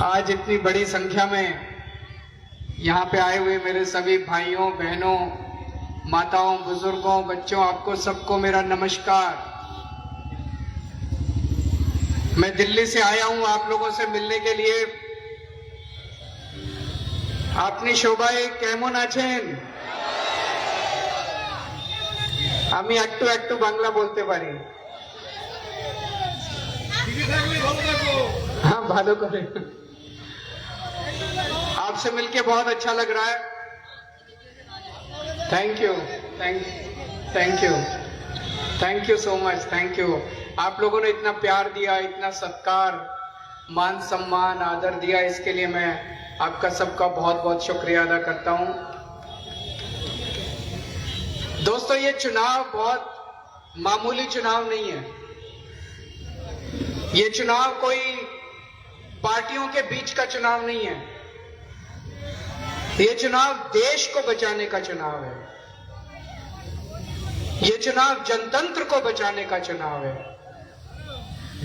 आज इतनी बड़ी संख्या में यहाँ पे आए हुए मेरे सभी भाइयों बहनों, माताओं, बुजुर्गों, बच्चों, आपको सबको मेरा नमस्कार। मैं दिल्ली से आया हूँ आप लोगों से मिलने के लिए। आपनी शोभाए केमन आছেন? আমি একটু একটু বাংলা বলতে পারি। हाँ, भालो करे। आपसे मिलके बहुत अच्छा लग रहा है। Thank you, thank you so much, thank you. आप लोगों ने इतना प्यार दिया, इतना सत्कार, मान सम्मान, आदर दिया, इसके लिए मैं आपका सबका बहुत बहुत शुक्रिया अदा करता हूं। दोस्तों, ये चुनाव बहुत मामूली चुनाव नहीं है। ये चुनाव कोई पार्टियों के बीच का चुनाव नहीं है। ये चुनाव देश को बचाने का चुनाव है। ये चुनाव जनतंत्र को बचाने का चुनाव है,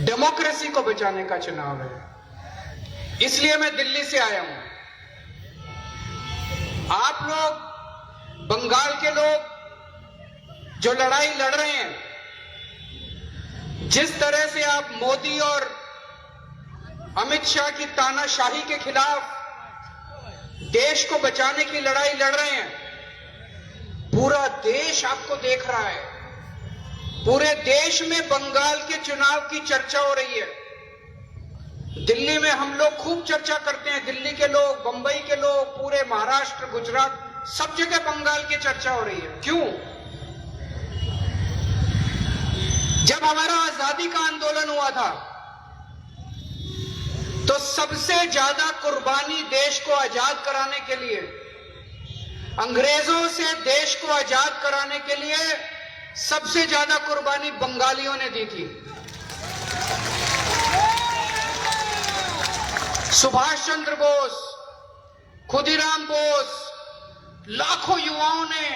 डेमोक्रेसी को बचाने का चुनाव है। इसलिए मैं दिल्ली से आया हूं। आप लोग, बंगाल के लोग जो लड़ाई लड़ रहे हैं, जिस तरह से आप मोदी और अमित शाह की तानाशाही के खिलाफ देश को बचाने की लड़ाई लड़ रहे हैं, पूरा देश आपको देख रहा है। पूरे देश में बंगाल के चुनाव की चर्चा हो रही है। दिल्ली में हम लोग खूब चर्चा करते हैं, दिल्ली के लोग, बंबई के लोग, पूरे महाराष्ट्र, गुजरात, सब जगह बंगाल की चर्चा हो रही है। क्यों? जब हमारा आजादी का आंदोलन हुआ था तो सबसे ज्यादा कुर्बानी देश को आजाद कराने के लिए, अंग्रेजों से देश को आजाद कराने के लिए सबसे ज्यादा कुर्बानी बंगालियों ने दी थी। सुभाष चंद्र बोस, खुदीराम बोस, लाखों युवाओं ने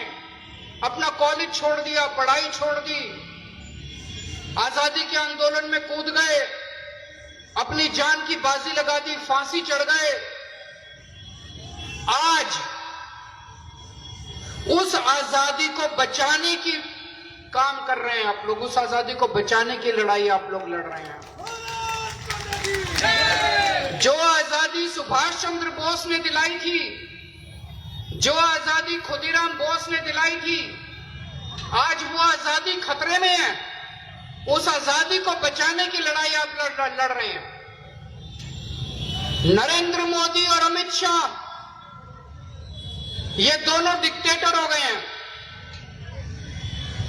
अपना कॉलेज छोड़ दिया, पढ़ाई छोड़ दी, आजादी के आंदोलन में कूद गए, अपनी जान की बाजी लगा दी, फांसी चढ़ गए। आज उस आजादी को बचाने की काम कर रहे हैं आप लोग। उस आजादी को बचाने की लड़ाई आप लोग लड़ रहे हैं। जो आजादी सुभाष चंद्र बोस ने दिलाई थी, जो आजादी खुदीराम बोस ने दिलाई थी, आज वो आजादी खतरे में है। उस आजादी को बचाने की लड़ाई आप लड़ रहे हैं। नरेंद्र मोदी और अमित शाह, ये दोनों डिक्टेटर हो गए हैं।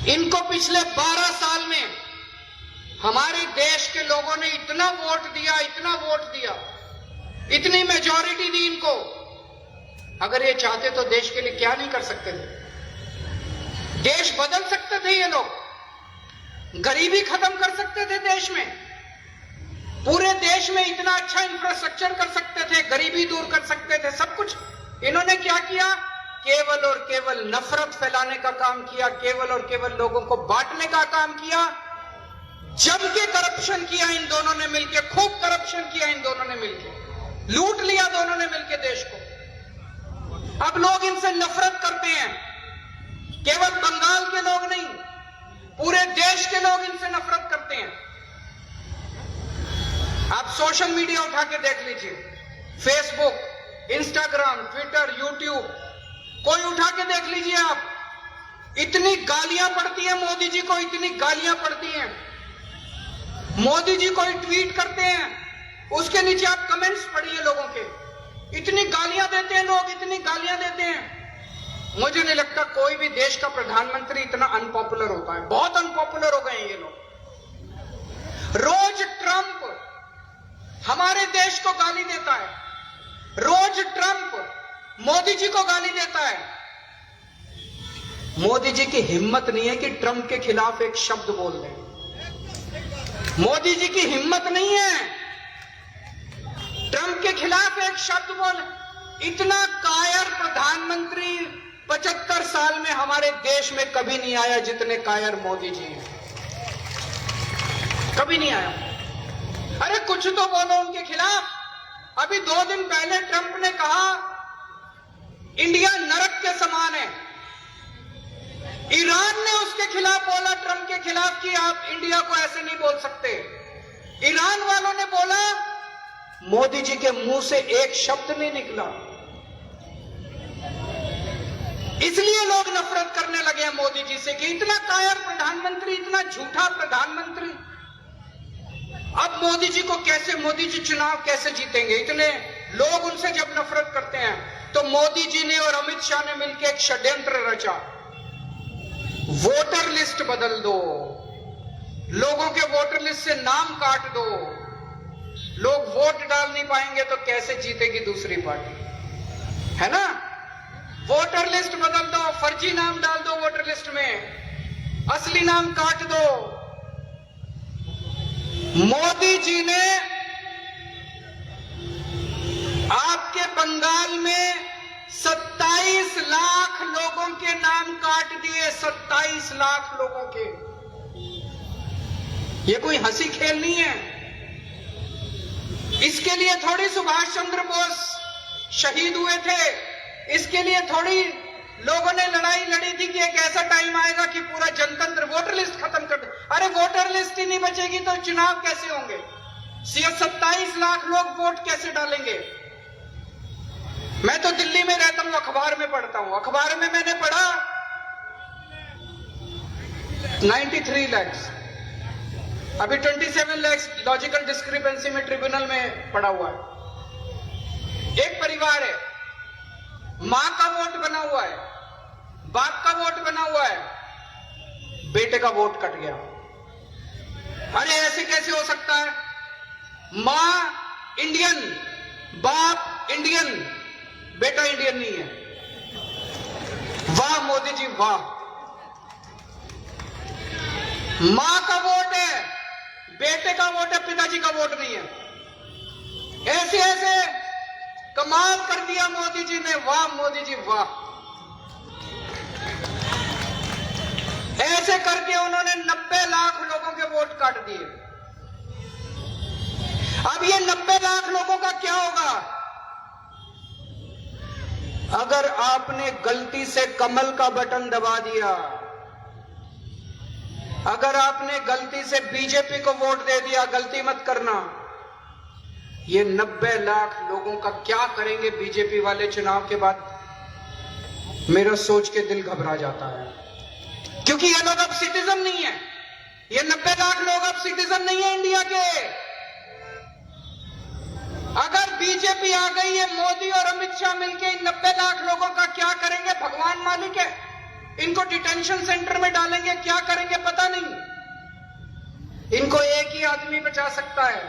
इनको पिछले 12 साल में हमारे देश के लोगों ने इतना वोट दिया, इतना वोट दिया, इतनी मेजॉरिटी दी इनको। अगर ये चाहते तो देश के लिए क्या नहीं कर सकते थे। देश बदल सकते थे ये लोग, गरीबी खत्म कर सकते थे देश में, पूरे देश में इतना अच्छा इंफ्रास्ट्रक्चर कर सकते थे, गरीबी दूर कर सकते थे, सब कुछ। इन्होंने क्या किया? केवल और केवल नफरत फैलाने का काम किया, केवल और केवल लोगों को बांटने का काम किया, जम के करप्शन किया इन दोनों ने मिलके, खूब करप्शन किया इन दोनों ने मिलके, लूट लिया दोनों ने मिलके देश को। अब लोग इनसे नफरत करते हैं। केवल बंगाल के लोग नहीं, पूरे देश के लोग इनसे नफरत करते हैं। आप सोशल मीडिया उठा के देख लीजिए, फेसबुक, इंस्टाग्राम, ट्विटर, यूट्यूब, कोई उठा के देख लीजिए आप। इतनी गालियां पड़ती हैं मोदी जी को, इतनी गालियां पड़ती हैं। मोदी जी कोई ट्वीट करते हैं, उसके नीचे आप कमेंट्स पढ़िए लोगों के, इतनी गालियां देते हैं लोग, इतनी गालियां देते हैं। मुझे नहीं लगता कोई भी देश का प्रधानमंत्री इतना अनपॉपुलर होता है। बहुत अनपॉपुलर हो गए हैं ये लोग। रोज ट्रंप हमारे देश को गाली देता है, रोज ट्रंप मोदी जी को गाली देता है। मोदी जी की हिम्मत नहीं है कि ट्रंप के खिलाफ एक शब्द बोल दें। मोदी जी की हिम्मत नहीं है ट्रंप के खिलाफ एक शब्द बोल। इतना कायर प्रधानमंत्री 75 साल में हमारे देश में कभी नहीं आया जितने कायर मोदी जी हैं। कभी नहीं आया। अरे कुछ तो बोलो उनके खिलाफ। अभी 2 दिन पहले ट्रंप ने कहा इंडिया नरक के समान है। ईरान ने उसके खिलाफ बोला, ट्रंप के खिलाफ, कि आप इंडिया को ऐसे नहीं बोल सकते। ईरान वालों ने बोला, मोदी जी के मुंह से एक शब्द नहीं निकला। इसलिए लोग नफरत करने लगे हैं मोदी जी से कि इतना कायर प्रधानमंत्री, इतना झूठा प्रधानमंत्री। अब मोदी जी को कैसे, मोदी जी चुनाव कैसे जीतेंगे? इतने लोग उनसे जब नफरत करते हैं, तो मोदी जी ने और अमित शाह ने मिलकर एक षड्यंत्र रचा। वोटर लिस्ट बदल दो, लोगों के वोटर लिस्ट से नाम काट दो। लोग वोट डाल नहीं पाएंगे तो कैसे जीतेगी दूसरी पार्टी, है ना? वोटर लिस्ट बदल दो, फर्जी नाम डाल दो वोटर लिस्ट में, असली नाम काट दो। मोदी जी ने आपके बंगाल में 27 लाख लोगों के नाम काट दिए, 27 लाख लोगों के। ये कोई हंसी खेल नहीं है। इसके लिए थोड़ी सुभाष चंद्र बोस शहीद हुए थे, इसके लिए थोड़ी लोगों ने लड़ाई लड़ी थी कि एक ऐसा टाइम आएगा कि पूरा जनतंत्र, वोटर लिस्ट खत्म कर दे। अरे वोटर लिस्ट ही नहीं बचेगी तो चुनाव कैसे होंगे? 27 लाख लोग वोट कैसे डालेंगे? मैं तो दिल्ली में रहता हूं, अखबार में पढ़ता हूं। अखबार में मैंने पढ़ा 93 लाख, अभी 27 लाख लॉजिकल डिस्क्रिपेंसी में ट्रिब्यूनल में पड़ा हुआ है। एक परिवार है, मां का वोट बना हुआ है, बाप का वोट बना हुआ है, बेटे का वोट कट गया। अरे ऐसे कैसे हो सकता है? मां इंडियन, बाप इंडियन, बेटा इंडियन नहीं है। वाह मोदी जी वाह। मां का वोट है, बेटे का वोट है, पिताजी का वोट नहीं है। ऐसे ऐसे कमाल कर दिया मोदी जी ने। वाह मोदी जी वाह। ऐसे करके उन्होंने 90 लाख लोगों के वोट काट दिए। अब ये 90 लाख लोगों का क्या होगा? अगर आपने गलती से कमल का बटन दबा दिया, अगर आपने गलती से बीजेपी को वोट दे दिया, गलती मत करना। ये 90 लाख लोगों का क्या करेंगे बीजेपी वाले चुनाव के बाद? मेरा सोच के दिल घबरा जाता है, क्योंकि ये लोग अब सिटीजन नहीं है। ये 90 लाख लोग अब सिटीजन नहीं है इंडिया के। अगर बीजेपी आ गई है, मोदी और अमित शाह मिलकर इन 90 लाख लोगों का क्या करेंगे भगवान मालिक है। इनको डिटेंशन सेंटर में डालेंगे, क्या करेंगे पता नहीं। इनको एक ही आदमी बचा सकता है,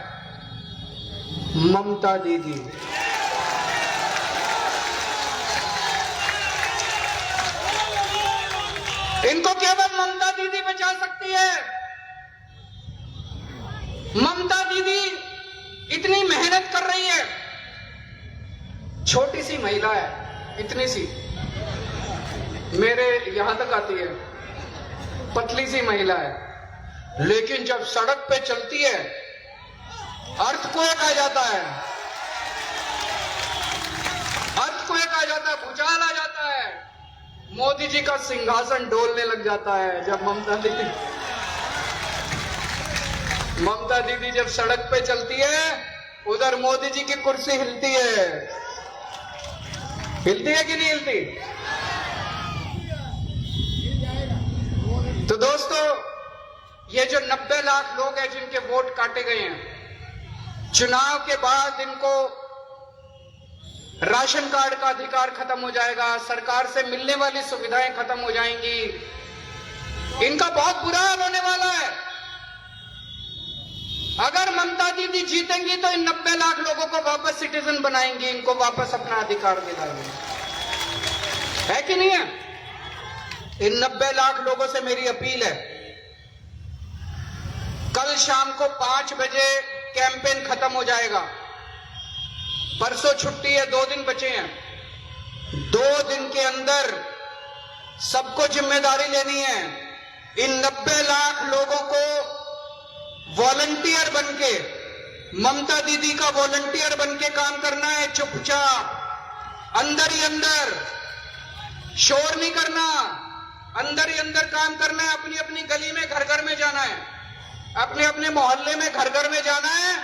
ममता दीदी। इनको केवल ममता दीदी बचा सकती है। ममता दीदी इतनी मेहनत कर रही है, छोटी सी महिला है, इतनी सी, मेरे यहां तक आती है, पतली सी महिला है, लेकिन जब सड़क पे चलती है अर्थक्वेक आ जाता है, अर्थक्वेक आ जाता है, भूचाल आ जाता है। मोदी जी का सिंहासन डोलने लग जाता है जब ममता दीदी जब सड़क पे चलती है, उधर मोदी जी की कुर्सी हिलती है। हिलती है कि नहीं हिलती? तो दोस्तों, ये जो 90 लाख लोग हैं जिनके वोट काटे गए हैं, चुनाव के बाद इनको राशन कार्ड का अधिकार खत्म हो जाएगा, सरकार से मिलने वाली सुविधाएं खत्म हो जाएंगी। इनका बहुत बुरा हाल होने वाला है। अगर ममता दीदी जीतेंगी तो इन 90 लाख लोगों को वापस सिटीजन बनाएंगी, इनको वापस अपना अधिकार दिलाएंगे, है कि नहीं है? इन 90 लाख लोगों से मेरी अपील है, कल शाम को 5 बजे कैंपेन खत्म हो जाएगा। परसों छुट्टी है, 2 दिन बचे हैं। 2 दिन के अंदर सबको जिम्मेदारी लेनी है। इन 90 लाख लोगों को वॉलंटियर बनके ममता दीदी का वॉलंटियर बन के काम करना है, चुपचाप अंदर ही अंदर, शोर नहीं करना, अंदर ही अंदर काम करना है। अपनी अपनी गली में, घर घर में जाना है, अपने अपने मोहल्ले में, घर घर में जाना है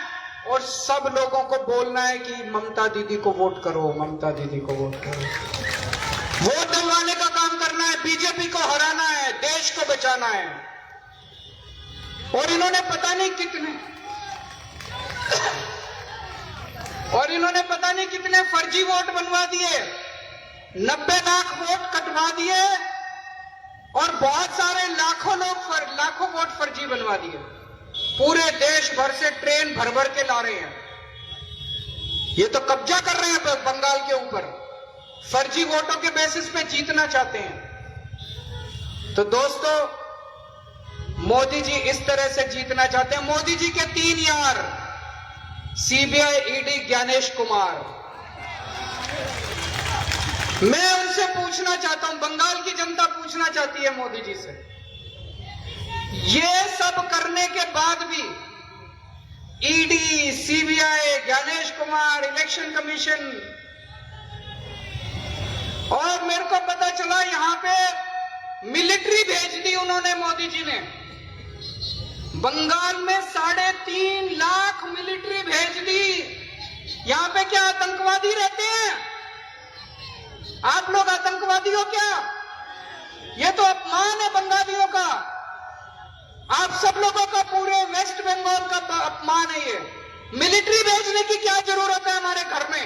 और सब लोगों को बोलना है कि ममता दीदी को वोट करो, ममता दीदी को वोट करो। वोट दिलवाने का काम करना है, बीजेपी को हराना है, देश को बचाना है। और इन्होंने पता नहीं कितने फर्जी वोट बनवा दिए, 90 लाख वोट कटवा दिए और बहुत सारे लाखों वोट फर्जी बनवा दिए। पूरे देश भर से ट्रेन भर भर के ला रहे हैं। ये तो कब्जा कर रहे हैं बंगाल के ऊपर, फर्जी वोटों के बेसिस पे जीतना चाहते हैं। तो दोस्तों, मोदी जी इस तरह से जीतना चाहते हैं। मोदी जी के 3 यार, सीबीआई, ईडी, ज्ञानेश कुमार। मैं उनसे पूछना चाहता हूं, बंगाल की जनता पूछना चाहती है मोदी जी से, ये सब करने के बाद भी ED, CBI, Gyanesh Kumar, election commission, और मेरे को पता चला यहां पे मिलिट्री भेज दी उन्होंने, मोदी जी ने बंगाल में 3.5 लाख मिलिट्री भेज दी। यहां पे क्या आतंकवादी रहते हैं? आप लोग आतंकवादी हो क्या? ये तो अपमान है बंगालियों का, आप सब लोगों का, पूरे वेस्ट बंगाल का अपमान है ये। मिलिट्री भेजने की क्या जरूरत है हमारे घर में?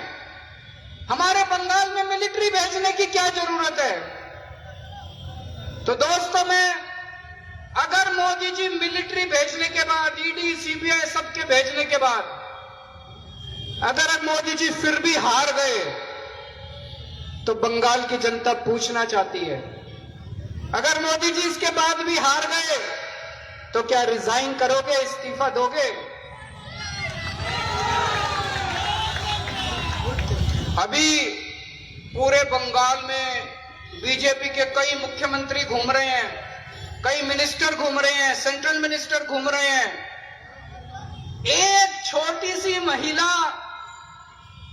हमारे बंगाल में मिलिट्री भेजने की क्या जरूरत है? तो दोस्तों, अगर मोदी जी मिलिट्री भेजने के बाद, ईडी, सीबीआई सबके भेजने के बाद, अगर मोदी जी फिर भी हार गए तो बंगाल की जनता पूछना चाहती है, अगर मोदी जी इसके बाद भी हार गए तो क्या रिजाइन करोगे, इस्तीफा दोगे? अभी पूरे बंगाल में बीजेपी के कई मुख्यमंत्री घूम रहे हैं, कई मिनिस्टर घूम रहे हैं, सेंट्रल मिनिस्टर घूम रहे हैं। एक छोटी सी महिला,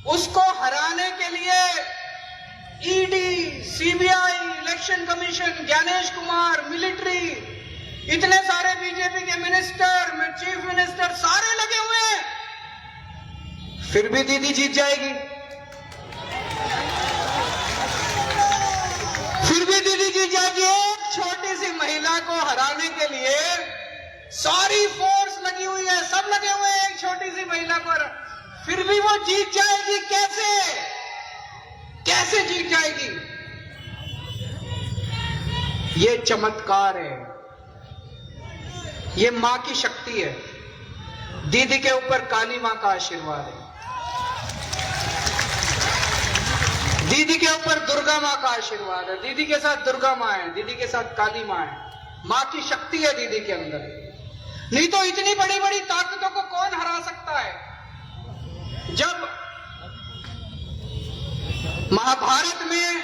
उसको हराने के लिए ED, CBI, election commission, Gyanesh Kumar, military, इतने सारे बीजेपी के मिनिस्टर, चीफ मिनिस्टर सारे लगे हुए हैं, फिर भी दीदी जीत जाएगी, फिर भी दीदी जीत जाएगी। एक छोटी सी महिला को हराने के लिए सारी फोर्स लगी हुई है, सब लगे हुए हैं एक छोटी सी महिला को, फिर भी वो जीत जाएगी। कैसे जीत जाएगी? ये चमत्कार है, ये मां की शक्ति है, दीदी के ऊपर काली मां का आशीर्वाद है, दीदी के ऊपर दुर्गा मां का आशीर्वाद है, दीदी के साथ दुर्गा मां है, दीदी के साथ काली मां है, मां की शक्ति है दीदी के अंदर। नहीं तो इतनी बड़ी बड़ी ताकतों को कौन हरा सकता है? जब महाभारत में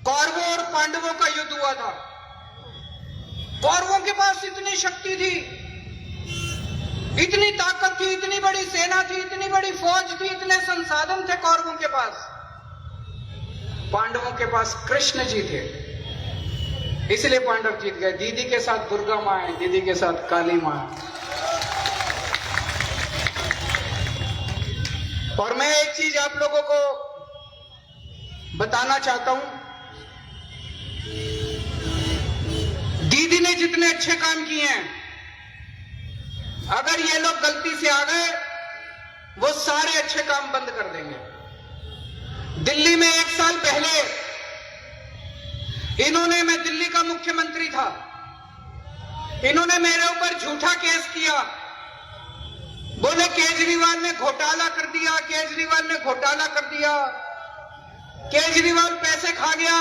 कौरवों और पांडवों का युद्ध हुआ था, कौरवों के पास इतनी शक्ति थी, इतनी ताकत थी, इतनी बड़ी सेना थी, इतनी बड़ी फौज थी, इतने संसाधन थे कौरवों के पास। पांडवों के पास कृष्ण जी थे, इसलिए पांडव जीत गए। दीदी के साथ दुर्गा मां है, दीदी के साथ काली मां है। और मैं एक चीज आप लोगों को बताना चाहता हूं, दीदी ने जितने अच्छे काम किए हैं, अगर ये लोग गलती से आ गए, वो सारे अच्छे काम बंद कर देंगे। दिल्ली में 1 साल पहले इन्होंने, मैं दिल्ली का मुख्यमंत्री था, इन्होंने मेरे ऊपर झूठा केस किया, बोले केजरीवाल ने घोटाला कर दिया, केजरीवाल ने घोटाला कर दिया, केजरीवाल पैसे खा गया।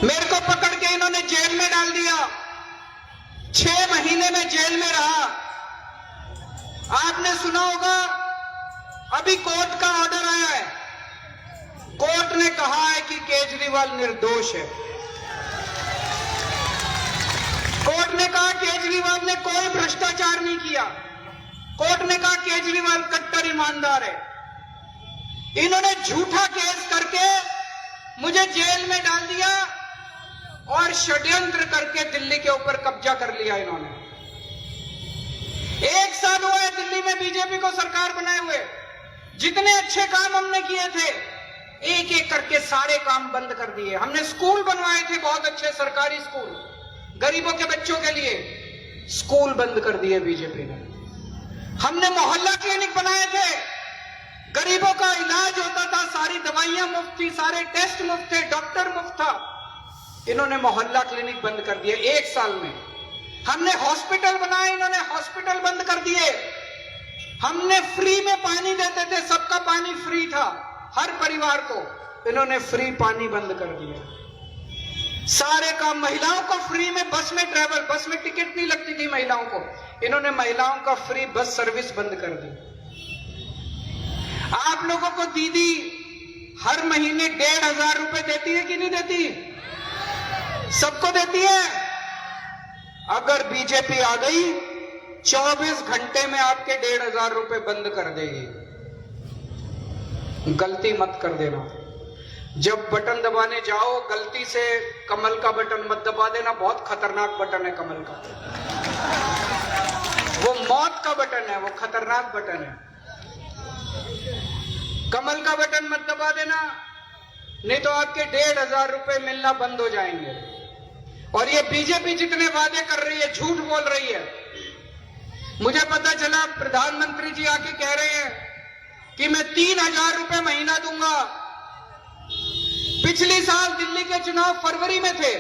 मेरे को पकड़ के इन्होंने जेल में डाल दिया, 6 महीने में जेल में रहा। आपने सुना होगा, अभी कोर्ट का ऑर्डर आया है, कोर्ट ने कहा है कि केजरीवाल निर्दोष है। कोर्ट ने कहा केजरीवाल केजरीवाल ने कोई भ्रष्टाचार नहीं किया। कोर्ट ने कहा केजरीवाल कट्टर ईमानदार है। इन्होंने झूठा केस करके मुझे जेल में डाल दिया और षड्यंत्र करके दिल्ली के ऊपर कब्जा कर लिया इन्होंने। 1 साल हुआ है दिल्ली में बीजेपी को सरकार बनाए हुए। जितने अच्छे काम हमने किए थे, एक एक करके सारे काम बंद कर दिए। हमने स्कूल बनवाए थे, बहुत अच्छे सरकारी स्कूल, गरीबों के बच्चों के लिए, स्कूल बंद कर दिए बीजेपी ने। हमने मोहल्ला क्लिनिक बनाए थे, गरीबों का इलाज होता था, सारी दवाइयां मुफ्त थी, सारे टेस्ट मुफ्त थे, डॉक्टर मुफ्त था। इन्होंने मोहल्ला क्लिनिक बंद कर दिए 1 साल में। हमने हॉस्पिटल बनाए, इन्होंने हॉस्पिटल बंद कर दिए। हमने फ्री में पानी देते थे, सबका पानी फ्री था हर परिवार को, इन्होंने फ्री पानी बंद कर दिया। सारे काम, महिलाओं को फ्री में बस में ट्रैवल, बस में टिकट नहीं लगती थी महिलाओं को, इन्होंने महिलाओं का फ्री बस सर्विस बंद कर दी। आप लोगों को दीदी हर महीने 1,500 रुपए देती है कि नहीं देती? सबको देती है। अगर बीजेपी आ गई 24 घंटे में आपके 1,500 रुपए बंद कर देगी। गलती मत कर देना। जब बटन दबाने जाओ गलती से कमल का बटन मत दबा देना, बहुत खतरनाक बटन है कमल का। वो मौत का बटन है, वो खतरनाक बटन है। कमल का बटन मत दबा देना, नहीं तो आपके 1,500 रुपए मिलना बंद हो जाएंगे। और ये बीजेपी जितने वादे कर रही है, झूठ बोल रही है। मुझे पता चला प्रधानमंत्री जी आके कह रहे हैं कि मैं 3,000 रुपए महीना दूंगा। पिछली साल दिल्ली के चुनाव फरवरी में थे,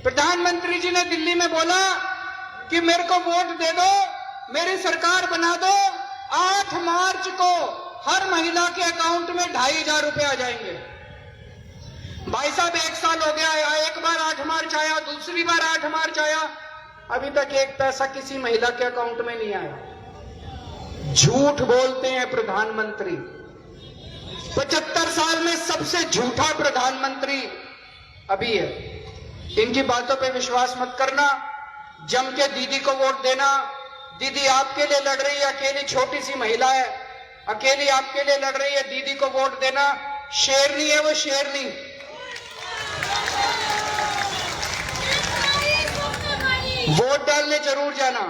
प्रधानमंत्री जी ने दिल्ली में बोला कि मेरे को वोट दे दो, मेरी सरकार बना दो, 8 मार्च को हर महिला के अकाउंट में 2,500 रुपए आ जाएंगे। भाई साहब 1 साल हो गया, एक बार 8 मार्च आया, दूसरी बार 8 मार्च आया, अभी तक 1 पैसा किसी महिला के अकाउंट में नहीं आया। झूठ बोलते हैं प्रधानमंत्री। 75 साल में सबसे झूठा प्रधानमंत्री अभी है। इनकी बातों पे विश्वास मत करना, जम के दीदी को वोट देना। दीदी आपके लिए लड़ रही है, अकेली छोटी सी महिला है, अकेली आपके लिए लड़ रही है, दीदी को वोट देना। शेरनी है वो, शेरनी। वोट डालने जरूर जाना।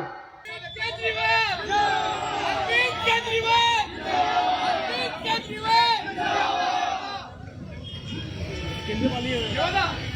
केजरीवाल